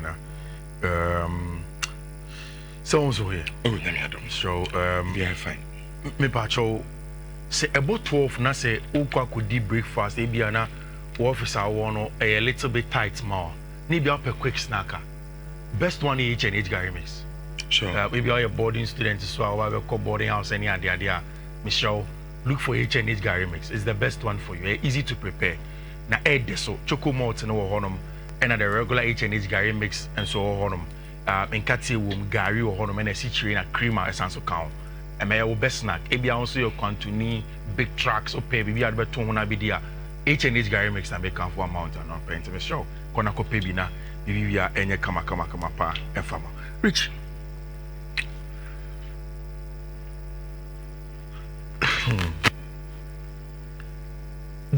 na. Sounds here. Oh, let me add So yeah, fine. Me pacho say about 12 na say ukwa could di breakfast e bia na officer wono a little bit tight more. Ni bia a quick snacker. Best one H&H Gary mix. Sure. Maybe all your boarding students so I will call boarding house any idea. Michelle, look for H&H Gary mix. It's the best one for you. Easy to prepare. Na add so choco malt no honum and the regular H&H Gary mix and so honum. In Kati wom Gary or honum and a situation a cream as also count. And my best snack. Ebi also your continue big tracks or pay maybe at better one be there. H&H Gary mix and become for amount and not paint me show. Kona ko pay bina maybe are any kama pa and farmer. Rich.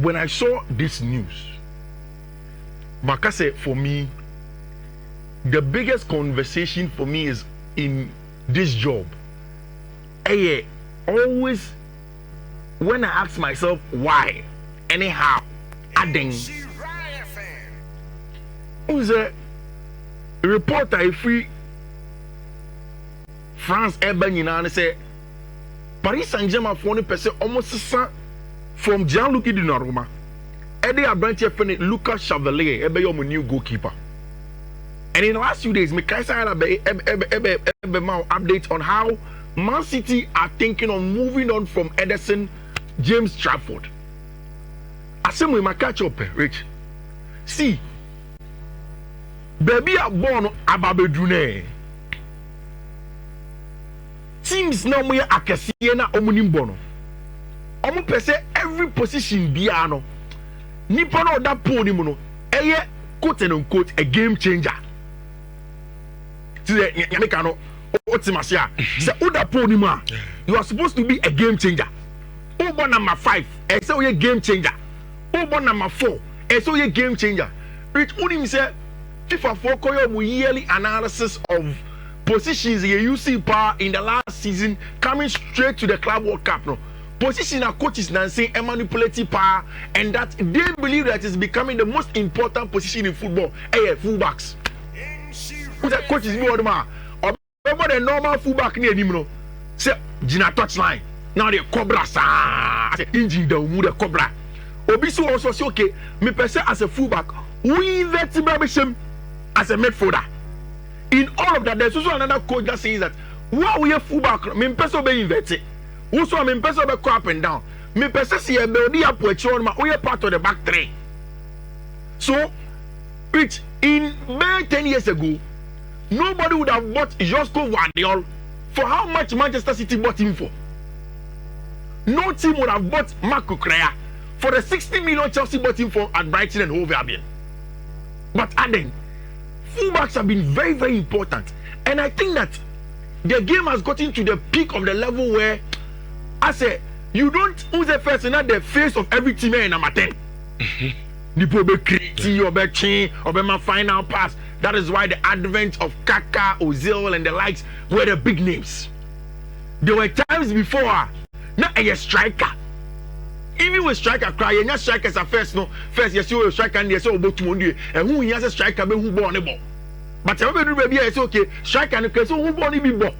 When I saw this news, Barca said for me, the biggest conversation for me is in this job. Always when I ask myself why, anyhow, adding who's a reporter if we France Eben say Paris Saint-Germain for 1% almost from Gianluca Donnarumma. Eddie Abrantia friend Lucas Chevalier, ebe your new goalkeeper. And in the last few days, Mikaisa had a update on how Man City are thinking of moving on from Ederson, James Trafford. I say we might catch up, Rich. See, baby are born ababedune. Teams now we are akasiena omunim bono. Omo pese every position biano. Nipa no that pony mono. Eye quote and unquote a game changer. See, Yamikano, Otimasia. Say, Oda pony ma. You are supposed to be a game changer. Obo number 5, and so you game changer. Obo number 4, and so you game changer. Rich Unim say, FIFA for yearly analysis of positions you see power in the last season coming straight to the Club World Cup. No. Position our coaches now saying a manipulative power, and that they believe that is becoming the most important position in football. Fullbacks. Who's that coaches more ma? Or the normal fullback near him, no? Say Gina touchline. Now the Cobra sa engine the Cobra. Obisu also say okay, me person as a fullback, we vertebration as a midfielder. In all of that, there's also another coach that says that what we have fullback, me person be inverted. Also, me person be go up and down. Me person see a building up with you, we are part of the back three. So, which in May 10 years ago, nobody would have bought Josko Guardiola for how much Manchester City bought him for. No team would have bought Marco Correa for the 60 million Chelsea bought him for at Brighton and Hove Albion. But Aden, fullbacks have been very, very important. And I think that the game has gotten to the peak of the level where I say, you don't who's the first and not the face of every team in number 10. Nipo be creating or be chain or be my final pass. That is why the advent of Kaka, Ozil, and the likes were the big names. There were times before, not a striker. Even with striker cry, you're not strikers at first, no. First, yes, you're a striker and you're so about to one and who has a striker, but who born a ball. But everybody is okay, striker and okay, so who born a ball.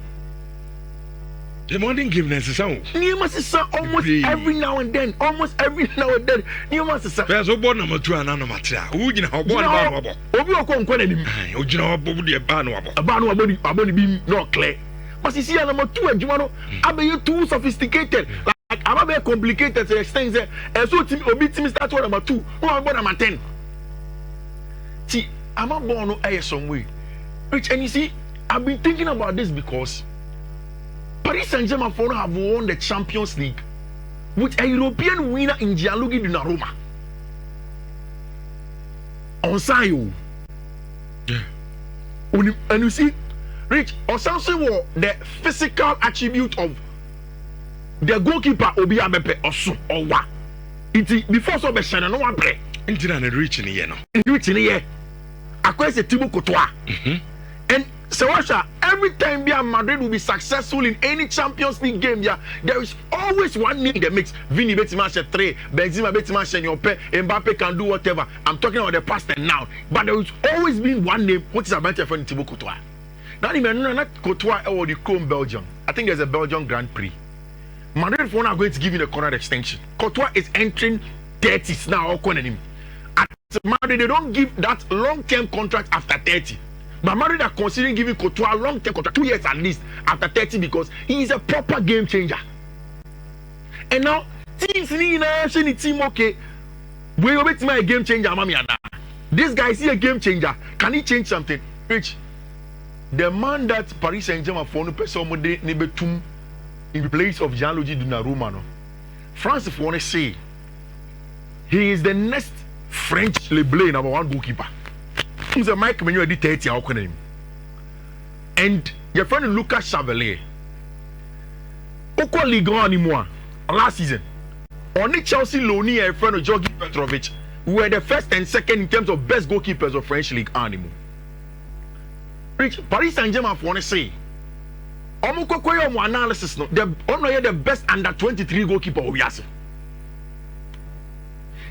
The morning game is sound. Almost every now and then. Almost every now and then. There's a born number 2 and number 3. Who you know how born about? Obi Okon Kwenny. You know about the Bano. Abano be not clear. But you see, number 2 and Jumano, I be too sophisticated. Like I'm very complicated to extend there. And so Obi team start with number 2. Who am born number 10? See, I'm not born no some way. Rich, and you see, I've been thinking about this because Paris Saint-Germain have won the Champions League with a European winner in Gianluca Donnarumma. On Sayo. Yeah. And you see, Rich, also the physical attribute of the goalkeeper Obi Abepe Osu Owa. It before so be shana no one play. Intina na reach ni ye no. Reach ni ye. Akwese Thibaut Courtois. And so washa every time Madrid will be successful in any Champions League game, there is always one name in the mix. Vini Betima 3, Benzema Betima Yope, Mbappe can do whatever. I'm talking about the past and now. But there has always been one name, which is about friend Thibaut Courtois. Not even not Courtois or the Chrome Belgium. I think there's a Belgian Grand Prix. Madrid for now are going to give you the contract extension. Courtois is entering 30s now. At Madrid, they don't give that long-term contract after 30. But Madrid are considering giving Courtois a long-term contract, 2 years at least after 30, because he is a proper game changer. And now, teams need a team, okay, we will make a game changer, this guy is a game changer. Can he change something? Rich, the man that Paris Saint-Germain for no person in the place of Gianluigi Donnarumma, no? France, if you want to say, he is the next French Leblay number 1 goalkeeper. He's a Mike when you did 30 name. And your friend Lucas Chevalier. Oko Ligue 1 anymore. Last season. Only Chelsea loanee a friend of Georgi Petrovic, who were the first and second in terms of best goalkeepers of French League anymore. Rich, Paris Saint-Germain want to say, Omo analysis no, the best under 23 goalkeeper of Yasi.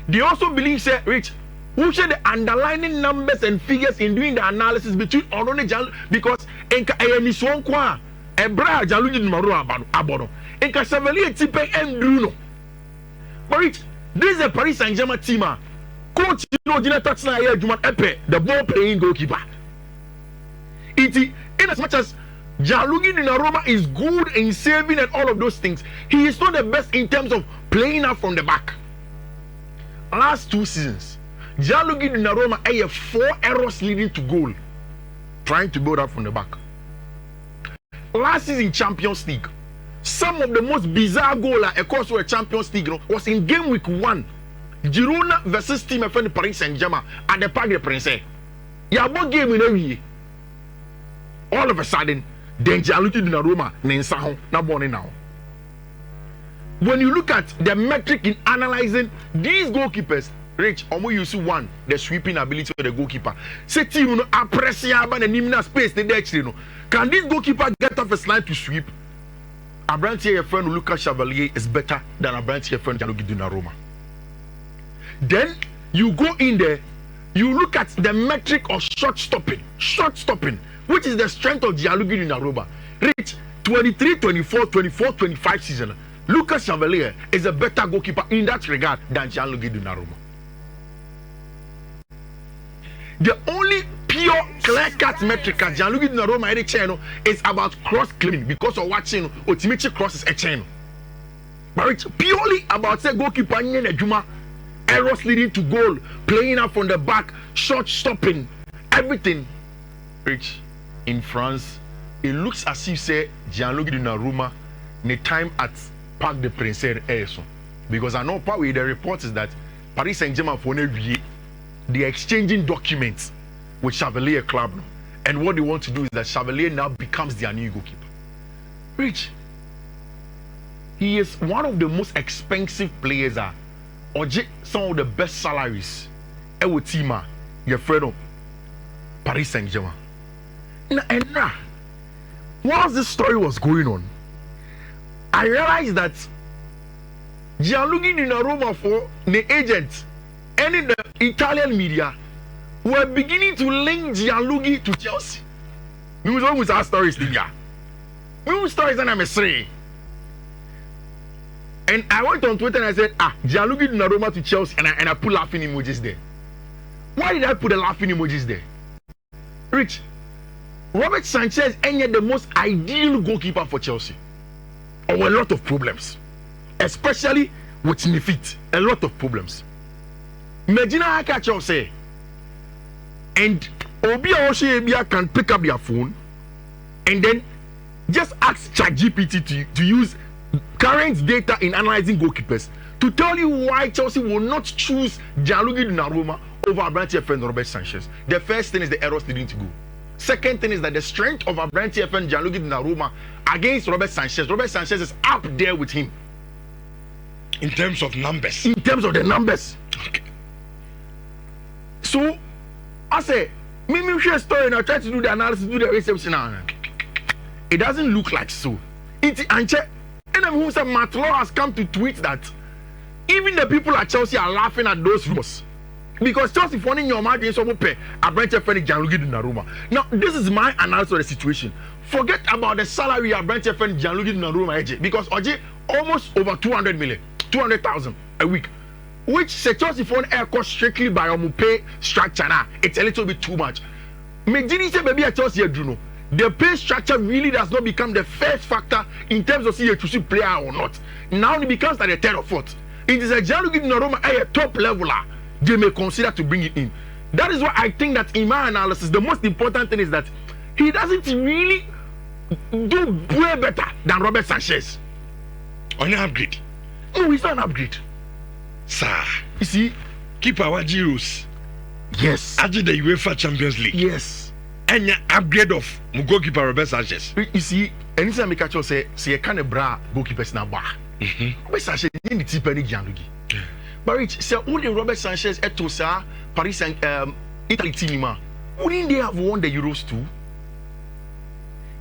They also believe, say, Rich, who share the underlying numbers and figures in doing the analysis between Onone Jan, because Enka Eniswan Kwa, Ebra Jaluji Maru Abono, Enka Chevalier Tipe and Bruno. But Rich, this is a Paris Saint-Germain team. Coach, you know, Gina Tatsna here, Juman Epe, the ball playing goalkeeper. In as much as Gianluigi Donnarumma is good in saving and all of those things, he is not the best in terms of playing out from the back. Last 2 seasons, Gianluigi Donnarumma had 4 errors leading to goal, trying to build up from the back. Last season, Champions League, some of the most bizarre goals across the Champions League was in game week 1. Girona versus team of Paris Saint-Germain at the Parc des Princes. Yabo game in every year. All of a sudden, then Gianluigi Donnarumma Nensaho na born now. When you look at the metric in analyzing these goalkeepers, Rich, Omo use one, the sweeping ability of the goalkeeper. Say team no appreciable and nimna space the next no. Can this goalkeeper get off his line to sweep? Abranti your friend Lucas Chevalier is better than Abranti your friend Gianluigi Donnarumma. Then you go in there, you look at the metric of shot stopping, which is the strength of Gianluigi Donnarumma. Rich, 23, 24, 24, 25 season. Lucas Chevalier is a better goalkeeper in that regard than Gianluigi Donnarumma. The only pure clear-cut metric at Gianluigi Donnarumma channel is about cross-claiming because of watching ultimately crosses a channel. But it's purely about say goalkeeper Juma, errors leading to goal, playing out from the back, shot stopping, everything. Rich, in France, it looks as if say Gianluigi Donnarumma in the time at Parc des Princes Airson. Because I know part with the reports is that Paris Saint-Germain for they are exchanging documents with Chevalier Club. And what they want to do is that Chevalier now becomes their new goalkeeper. Rich, he is one of the most expensive players or some of the best salaries. Ewo Tima, your friend of Paris Saint-Germain. And now, whilst this story was going on, I realized that Gianluigi Donnarumma for the agents and in the Italian media were beginning to link Gianluigi to Chelsea. We was always our stories in here. We was stories and I'm a say. And I went on Twitter and I said, Gianluigi Donnarumma to Chelsea, and I put laughing emojis there. Why did I put the laughing emojis there? Rich, Robert Sanchez ended the most ideal goalkeeper for Chelsea. Or a lot of problems, especially with the feet. A lot of problems. Imagine how I catch you say, and Obi Oshie can pick up their phone and then just ask ChatGPT to use current data in analyzing goalkeepers to tell you why Chelsea will not choose Gianluigi Donnarumma over Abranti friend Robert Sanchez. The first thing is the errors leading to goal. Second thing is that the strength of Abranti friend Gianluigi Donnarumma against Robert Sanchez. Robert Sanchez is up there with him. In terms of numbers. In terms of the numbers. Okay. So, I say, me share story and I try to do the analysis, do the research now. It doesn't look like so. It's Anche. And then who said Matt Law has come to tweet that even the people at Chelsea are laughing at those rumors. Because Chelsea funding your margin so pay a branch of Gianluigi Donnarumma. Now, this is my analysis of the situation. Forget about the salary of branch of Gianluigi Donnarumma because Oje almost over 200,000 a week. Which Chelsea fund air cost strictly by pay structure now. It's a little bit too much. Megini say maybe at Chelsea Bruno. The pay structure really does not become the first factor in terms of see a choosing player or not. Now it becomes like the third or fourth. It is a Gianluigi Donnarumma a top leveler. They may consider to bring it in. That is why I think that in my analysis, the most important thing is that he doesn't really do way better than Robert Sanchez. On an upgrade? No, he's not an upgrade. Sir, you see, keep our Giros. Yes. After the UEFA Champions League. Yes. And upgrade of goalkeeper Robert Sanchez. You see, anytime I catch you say you can't bra goalkeepers na bar. Robert Sanchez in the tip any Gianluigi. But Rich, say only Robert Sanchez at Tosa, Paris and Italy team, wouldn't they have won the Euros too?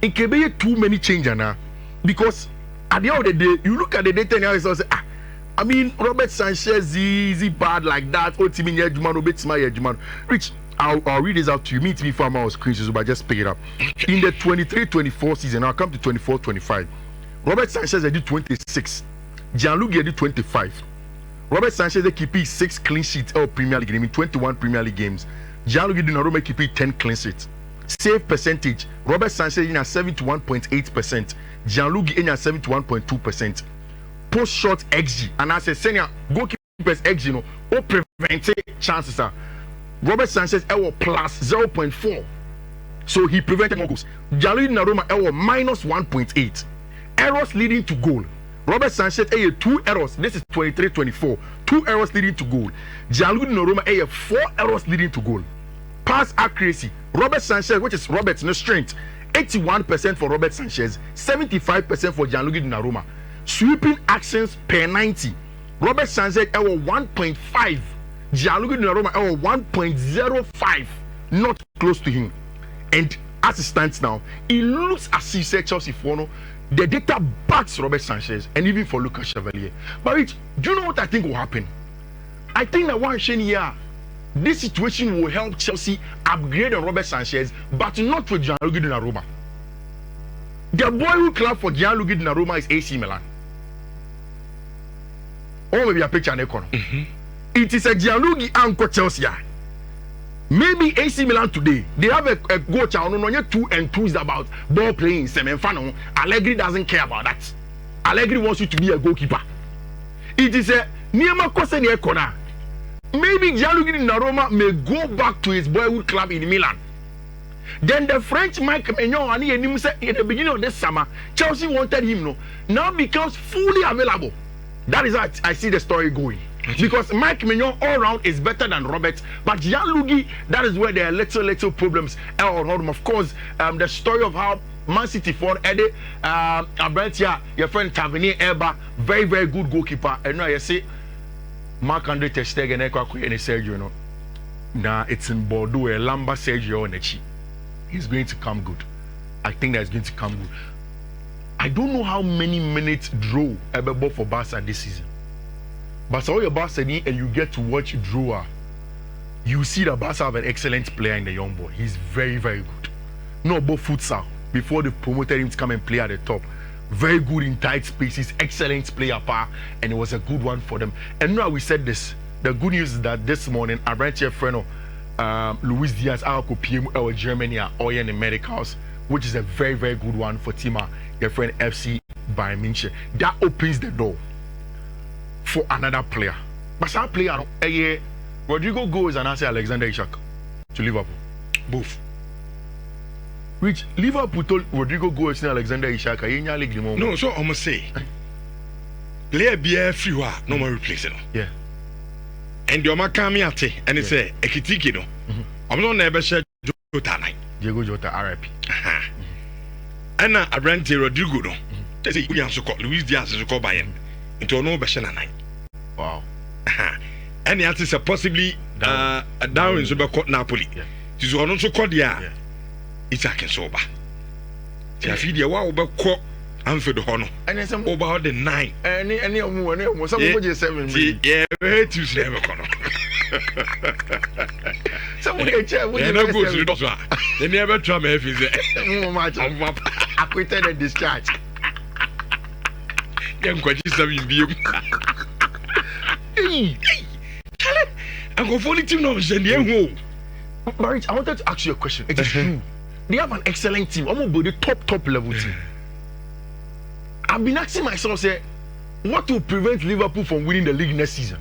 It can be too many changes now. Because at the end of the day, you look at the data and you say, I mean, Robert Sanchez is he bad like that? Rich, I'll read this out to you. Me to be farmer or screen, so I just pick it up. In the 23-24 season, I'll come to 24-25. Robert Sanchez did 26. Gianluigi did 25. Robert Sanchez keep 6 clean sheets of Premier League in 21 Premier League games. Gianluigi Donnarumma keep 10 clean sheets. Save percentage, Robert Sanchez in at 71.8%. Gianluigi in at 71.2%. Post shot XG, and as a senior goalkeepers XG, no, or prevent chances are. Robert Sanchez plus 0.4. So he prevented more goals. Gianluigi Donnarumma minus 1.8. Errors leading to goal. Robert Sanchez 2 errors. This is 23-24. 2 errors leading to goal. Gianluigi Donnarumma 4 errors leading to goal. Pass accuracy. Robert Sanchez, which is Robert's no strength, 81% for Robert Sanchez, 75% for Gianluigi Donnarumma. Sweeping actions per 90. Robert Sanchez 1.5. Gianluigi Donnarumma 1.05. Not close to him. And as it stands now, it looks as if Chelsea for the data backs Robert Sanchez and even for Lucas Chevalier. But Rich, do you know what I think will happen? I think that one here, this situation will help Chelsea upgrade on Robert Sanchez, but not for Gianluigi Donnarumma. The boyhood club for Gianluigi Donnarumma is AC Milan. Or maybe a picture on the It is a Gianluigi anchor Chelsea. Maybe AC Milan today, they have a coach on 2 and 2 is about ball playing. Semenfano. Allegri doesn't care about that. Allegri wants you to be a goalkeeper. It is a Nhyira Koseni corner. Maybe Gianluigi Donnarumma may go back to his boyhood club in Milan. Then the French Mike Maignan and said in the beginning of this summer, Chelsea wanted him now becomes fully available. That is how I see the story going. Because Mike Maignan all round is better than Robert, but Gianluigi, that is where there are little problems. Of course, the story of how Man City for Eddie Abrentia, your friend Tavernier Elba, very good goalkeeper. And now you see Marc-Andre ter Stegen and Sergio. Now it's in Bordeaux, a Lamba Sergio on the cheek. He's going to come good. I think that is going to come good. I don't know how many minutes draw ever for Barca this season. But all your Barca and you get to watch draw, you see that Barca have an excellent player in the young boy. He's very good. No, both futsal before they promoted him to come and play at the top. Very good in tight spaces, excellent player power, and it was a good one for them. And now we said this. The good news is that this morning, our branch friend Luis Diaz, our PM Germany, are in the medicals, which is a very good one for Tima, your friend FC Bayern Munich. That opens the door for another player. But some player, Rodrygo goes and answer Alexander Isak to Liverpool. Both. Which Liverpool told Rodrygo goes and Alexander Isak. No, so I'm say player be free no more replacing. Yeah. And the Oma come here and it's a Ekitiki no. I'm not never share Jota night. Diego Jota RIP. And now I ran to Rodrygo no. They say we have to call Luis Diaz to call Bayern. Into no Bashana night. Wow. And it is possibly down in Napoli. This is also called Isak and Soba. ti afi dia wa obekọ Manfred ho no about the 9 any omo some go je 7 yeah to say me kono some go che we go to the so then you ever try me if is no match acquitted and discharged yan kwaji 7 biom I go for the team now send you Barrett, I wanted to ask you a question. It is true. They have an excellent team. I'm about the top level team. I've been asking myself, say, what will prevent Liverpool from winning the league next season?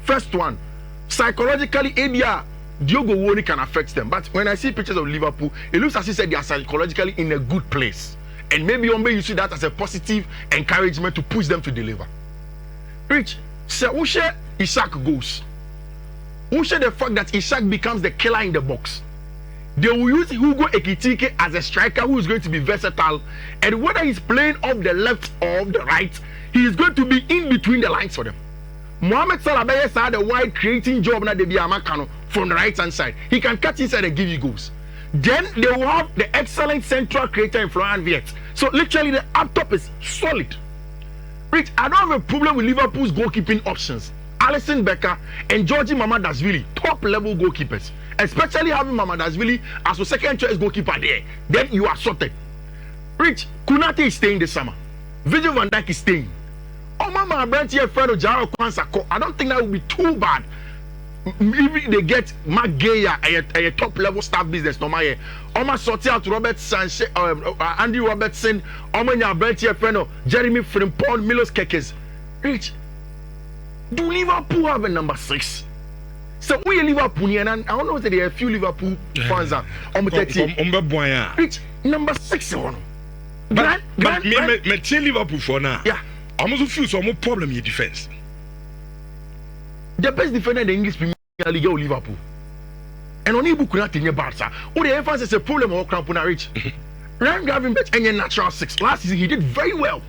First one, psychologically, ABR, Diogo Woni can affect them. But when I see pictures of Liverpool, it looks as if they are psychologically in a good place. And maybe you see that as a positive encouragement to push them to deliver. Rich, say, who share Isak goes? Who share the fact that Isak becomes the killer in the box? They will use Hugo Ekitike as a striker who is going to be versatile, and whether he's playing off the left or the right, he is going to be in between the lines for them. Mohamed Salah had a wide creating job na Debi Amakano from the right hand side. He can cut inside and give you goals. Then they will have the excellent central creator in Florian Wirtz. So literally the up top is solid. Rich, I don't have a problem with Liverpool's goalkeeping options. Alisson Becker and Georgie Mamadashvili, top level goalkeepers. Especially having Mamadashvili as a second choice goalkeeper there. Then you are sorted. Rich, Kunate is staying this summer. Virgil van Dijk is staying. Mama Brentia Fredo Jaro Kwansako. I don't think that would be too bad. If they get Mark Geyer a top level staff business, no matter. Oma sorti out Robert Sanchez, Andy Robertson, Omanya Brentia Fredo, Jeremy Frimpong, Milos Kekes. Rich, do Liverpool have a number 6? So we Liverpool and I don't know that there are a few Liverpool fans are on 30. Rich, number 6 one. But me tell Liverpool for now. Yeah. I'm also feel some more problem in defense. The best defender in the English Premier League is Liverpool. And only book not in your Barca. All the emphasis is a problem of Crampona Rich. Ryan Gravenberch and your natural 6. Last season he did very well.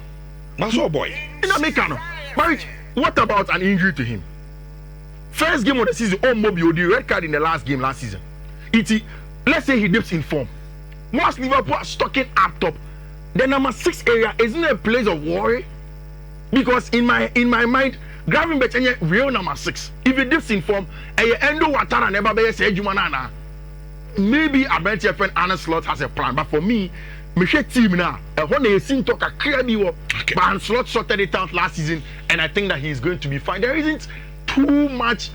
That's all boy. In Americano. But what about an injury to him? First game of the season, Mobile, the red card in the last game last season. Let's say he dips in form. Once Liverpool are stocking up top, the number 6 area isn't a place of worry. Because in my mind, Gravenberch is real number 6. If he dips in form, Endo Watara never be say Jumanana. Maybe a bench friend Arne Slot has a plan. But for me, my team now, when they seem to talk a clear but Slot sorted it out last season, and I think that he's going to be fine. There isn't too much.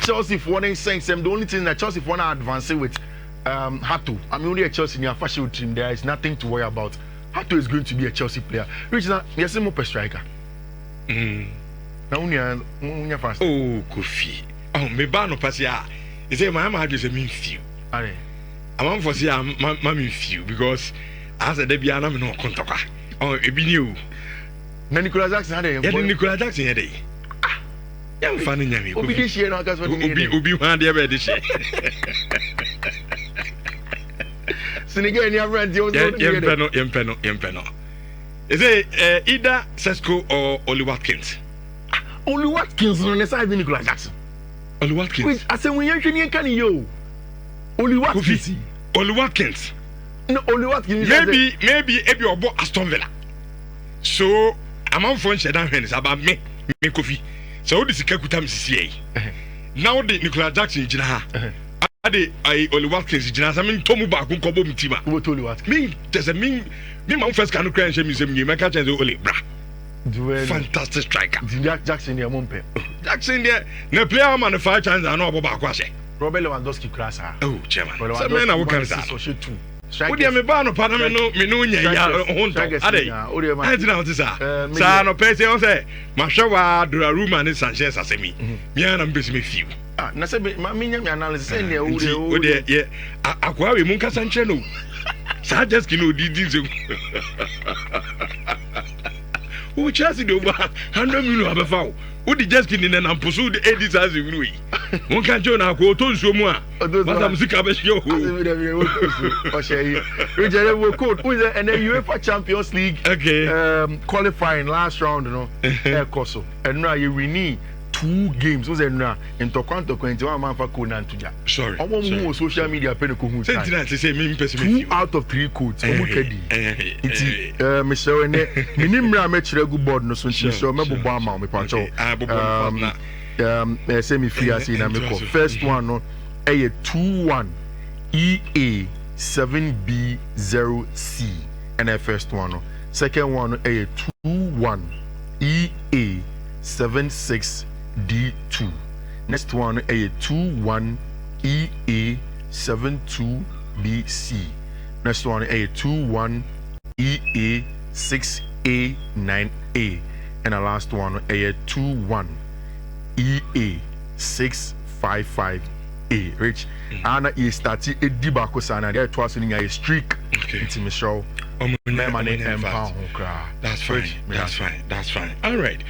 Chelsea for one saying the only thing that Chelsea for now advancing with Hato. I mean, only a Chelsea near fashion team. There is nothing to worry about. Hato is going to be a Chelsea player. Which is yes, more per striker. Now unya fast. Oh, Kofi. Oh, me ba no pass ya. You say my man just a mean few. Are. I'm for say my mean few because as a Debbie na me no kontoka. Oh, e bi new. Na Nicolas Jackson had a Nicolas Jackson had a. Young fan in Yami. Obi this year now, because Obi one there this year. Senegal and Yempeno. Is it either Sesko or Oli Watkins? Oli Watkins on the side of Nicolas Jackson. Oli Watkins. Wait, I said when you're can you? Oli Watkins. Oli Watkins. No, Oli Watkins. Maybe Ebi Obo Aston Villa. So I'm on phone share down hands about me Kofi. So this is Kakutam CCA. Now the Nicolas Jackson Jina. I Oli Watkins Jina. I mean Tomu Baku Kobo Mitima. What Oli Watkins? Me does a me my first can cry and shame you make a chance Oli bra. Fantastic striker. Jackson there Mompe. Jackson there. No player man the 5 chances I know about Kwase. Robert Lewandowski class. Oh, chairman. So man I can say. Odi me ba no pa na me no nya ya honto ade adi na oti sa no pese o say mahwe wa Donnarumma ne Sanchez asemi me na mbesi me fiu na se ma me nya me analysis say ne odi ye akwa we mun kasa nche no sa just kino di ze o Chelsea do ba 100 million abefa o di just kini na mposo di edit as we know yi won kan jo na akwa to nsuo mu a basa musika be hye o Richard will code and then UEFA Champions League qualifying last round, Koso. And now you renew 2 games. So say na into quanto kwenti one man for Conan tuja. Sorry. Omo social media pe ko hu. Say me person 2 out of 3 codes. Omo kedi. Iti me show ne minimra me kire gu board no so show me bobo ama me pa cho. Say me free as na me call. First one no 2-1 EA 7B0C and the first one. Second one 2-1 EA 76D2. Next one 2-1 EA 72BC. Next one 2-1 EA 6A9A. And the last one 2-1 EA 655A. Rich. Ana is starting a debako sana. There twice in a streak. Okay. It's me show. That's fine. That's fine. All right.